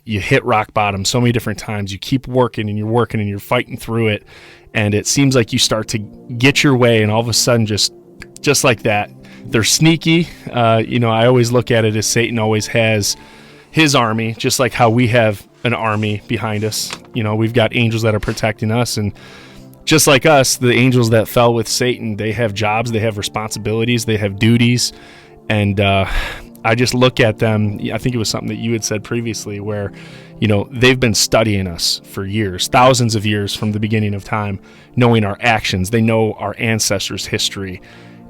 you hit rock bottom so many different times. You keep working and you're fighting through it. And it seems like you start to get your way, and all of a sudden, just like that, they're sneaky. I always look at it as Satan always has his army, just like how we have an army behind us. We've got angels that are protecting us, and just like us, the angels that fell with Satan, they have jobs, they have responsibilities, they have duties. And I just look at them. I think it was something that you had said previously where, they've been studying us for years, thousands of years from the beginning of time, knowing our actions. They know our ancestors' history,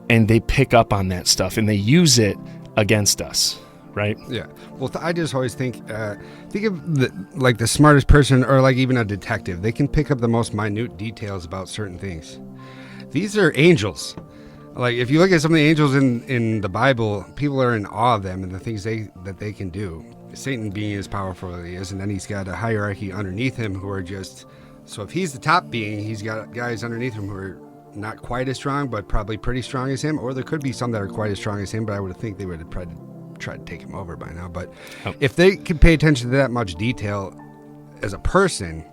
and they pick up on that stuff and they use it against us, right? Yeah. Well, I just always think of the smartest person, or like even a detective. They can pick up the most minute details about certain things. These are angels. Like, if you look at some of the angels in the Bible, people are in awe of them and the things that they can do. Satan being as powerful as he is, and then he's got a hierarchy underneath him who are just... So if he's the top being, he's got guys underneath him who are not quite as strong, but probably pretty strong as him. Or there could be some that are quite as strong as him, but I would think they would have tried to take him over by now. But if they could pay attention to that much detail as a person...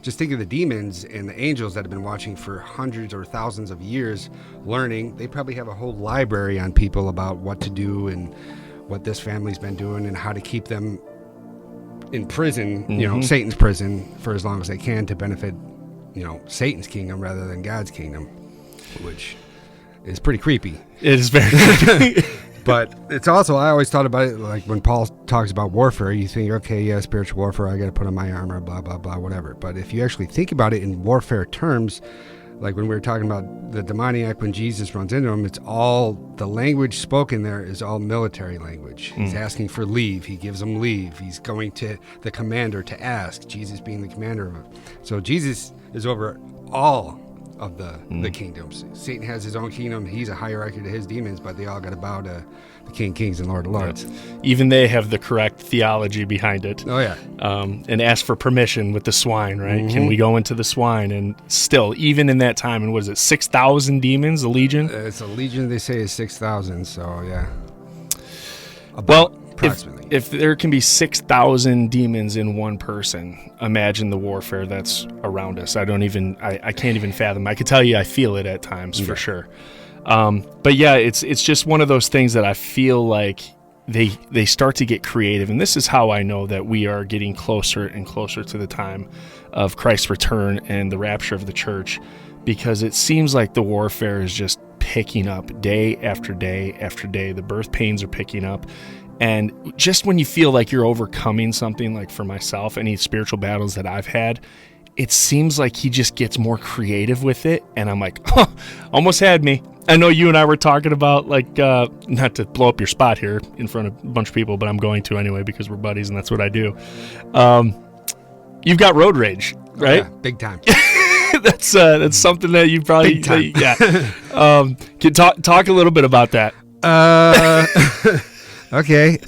Just think of the demons and the angels that have been watching for hundreds or thousands of years, learning. They probably have a whole library on people about what to do and what this family's been doing and how to keep them in prison, Satan's prison, for as long as they can to benefit, Satan's kingdom rather than God's kingdom, which is pretty creepy. It is very creepy. But it's also, I always thought about it, like when Paul talks about warfare, you think, okay, yeah, spiritual warfare, I got to put on my armor, blah, blah, blah, whatever. But if you actually think about it in warfare terms, like when we were talking about the demoniac, when Jesus runs into him, it's all, the language spoken there is all military language. He's asking for leave. He gives him leave. He's going to the commander to ask, Jesus being the commander of it. So Jesus is over all of the kingdoms. Satan has his own kingdom. He's a hierarchy to his demons, but they all got to bow to the King of Kings and Lord of Lords. Yeah. Even they have the correct theology behind it. Oh, yeah. And ask for permission with the swine, right? Can we go into the swine? And still, even in that time, and what is it, 6,000 demons, a legion? It's a legion, they say, is 6,000, so yeah. If there can be 6,000 demons in one person, imagine the warfare that's around us. I can't even fathom. I could tell you I feel it at times, for sure. But yeah, it's just one of those things that I feel like they start to get creative. And this is how I know that we are getting closer and closer to the time of Christ's return and the rapture of the church, because it seems like the warfare is just picking up day after day after day. The birth pains are picking up. And just when you feel like you're overcoming something, like for myself, any spiritual battles that I've had, it seems like he just gets more creative with it. And I'm like, oh, almost had me. I know you and I were talking about, like, not to blow up your spot here in front of a bunch of people, but I'm going to anyway because we're buddies and that's what I do. You've got road rage, right? Oh, yeah, big time. That's something that you probably, big time. Can talk a little bit about that. Okay.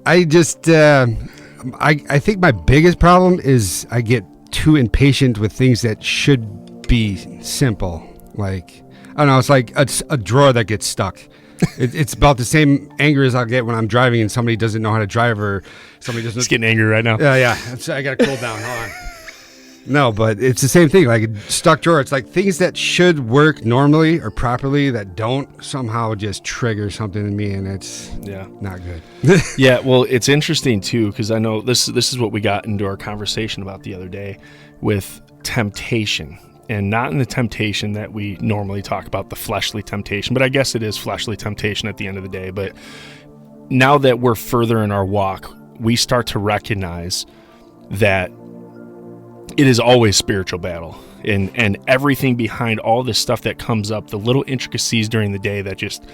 I just, I think my biggest problem is I get too impatient with things that should be simple. Like, I don't know, it's like a drawer that gets stuck. It's about the same anger as I'll get when I'm driving and somebody doesn't know how to drive, or somebody doesn't. It's getting angry right now. Yeah. I got to cool down. Hold on. No, but it's the same thing, like a stuck drawer. It's like things that should work normally or properly that don't somehow just trigger something in me, and it's not good. Yeah, well, it's interesting too, because I know this is what we got into our conversation about the other day with temptation, and not in the temptation that we normally talk about, the fleshly temptation, but I guess it is fleshly temptation at the end of the day. But now that we're further in our walk, we start to recognize that it is always spiritual battle, and everything behind all this stuff that comes up, the little intricacies during the day that just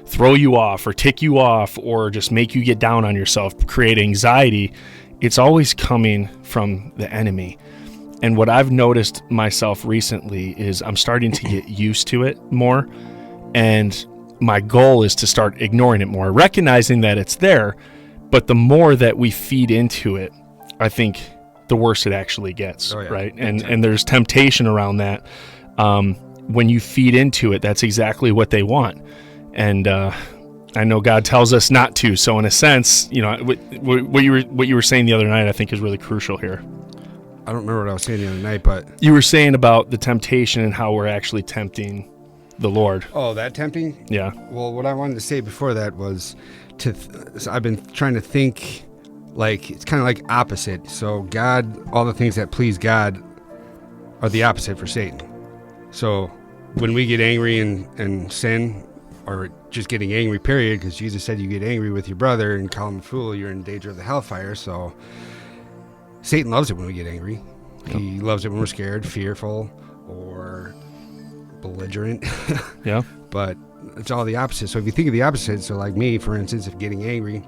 throw you off or tick you off or just make you get down on yourself, create anxiety, it's always coming from the enemy. And what I've noticed myself recently is I'm starting to get used to it more, and my goal is to start ignoring it more, recognizing that it's there, but the more that we feed into it, I think the worse it actually gets, right? And there's temptation around that. When you feed into it, that's exactly what they want. And I I know God tells us not to. So in a sense, what you were saying the other night, I think is really crucial here. I don't remember what I was saying the other night, but you were saying about the temptation and how we're actually tempting the Lord. Oh, that tempting? Yeah. Well, what I wanted to say before that was I've been trying to think like it's kind of like opposite. So God, all the things that please God are the opposite for Satan. So when we get angry and sin, or just getting angry, period, because Jesus said you get angry with your brother and call him a fool, you're in danger of the hellfire. So Satan loves it when we get angry. Yep. He loves it when we're scared, fearful, or belligerent. Yeah. But it's all the opposite. So if you think of the opposite, so like me, for instance, if getting angry,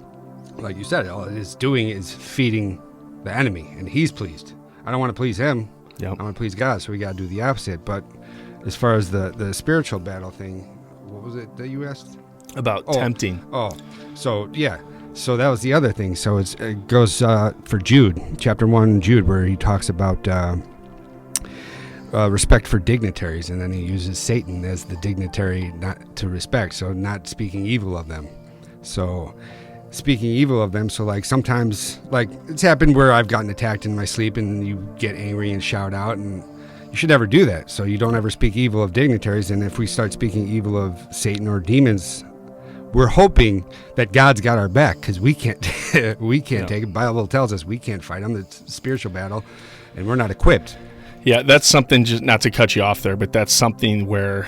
like you said, all it is doing is feeding the enemy, and he's pleased. I don't want to please him. Yep. I want to please God, so we got to do the opposite. But as far as the spiritual battle thing, what was it that you asked? About tempting. Oh, so yeah. So that was the other thing. So it goes for Jude, chapter 1, Jude, where he talks about respect for dignitaries, and then he uses Satan as the dignitary not to respect, so not speaking evil of them. So speaking evil of them, so like sometimes, like it's happened where I've gotten attacked in my sleep and you get angry and shout out, and you should never do that. So you don't ever speak evil of dignitaries, and if we start speaking evil of Satan or demons, we're hoping that God's got our back, because we can't take it. The Bible tells us we can't fight them. It's a spiritual battle, and we're not equipped. Yeah, that's something, just not to cut you off there, but that's something where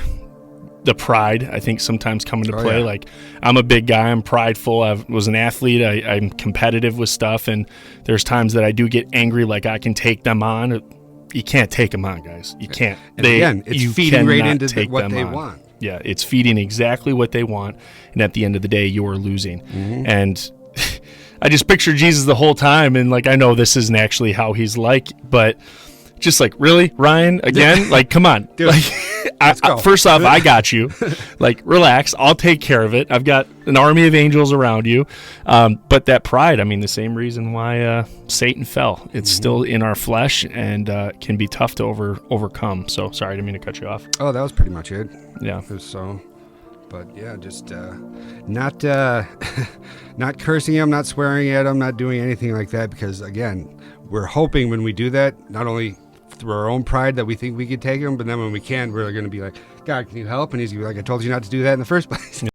the pride, I think, sometimes come into play. Yeah. Like, I'm a big guy. I'm prideful. I was an athlete. I'm competitive with stuff, and there's times that I do get angry, like I can take them on. You can't take them on, guys. You can't. And again, it's feeding right into what they want. Yeah, it's feeding exactly what they want, and at the end of the day, you're losing. Mm-hmm. And I just picture Jesus the whole time, and like, I know this isn't actually how he's like, but just like, really, Ryan, again? Like, come on. Dude, like, first off, I got you. Like, relax. I'll take care of it. I've got an army of angels around you. But that pride, I mean, the same reason why Satan fell. It's still in our flesh, and can be tough to overcome. So, sorry, I didn't mean to cut you off. Oh, that was pretty much it. Yeah. So, but yeah, just not not cursing him, not swearing at him, not doing anything like that, because, again, we're hoping when we do that, not only through our own pride that we think we could take him, but then when we can, we're going to be like, God, can you help? And he's going to be like, I told you not to do that in the first place.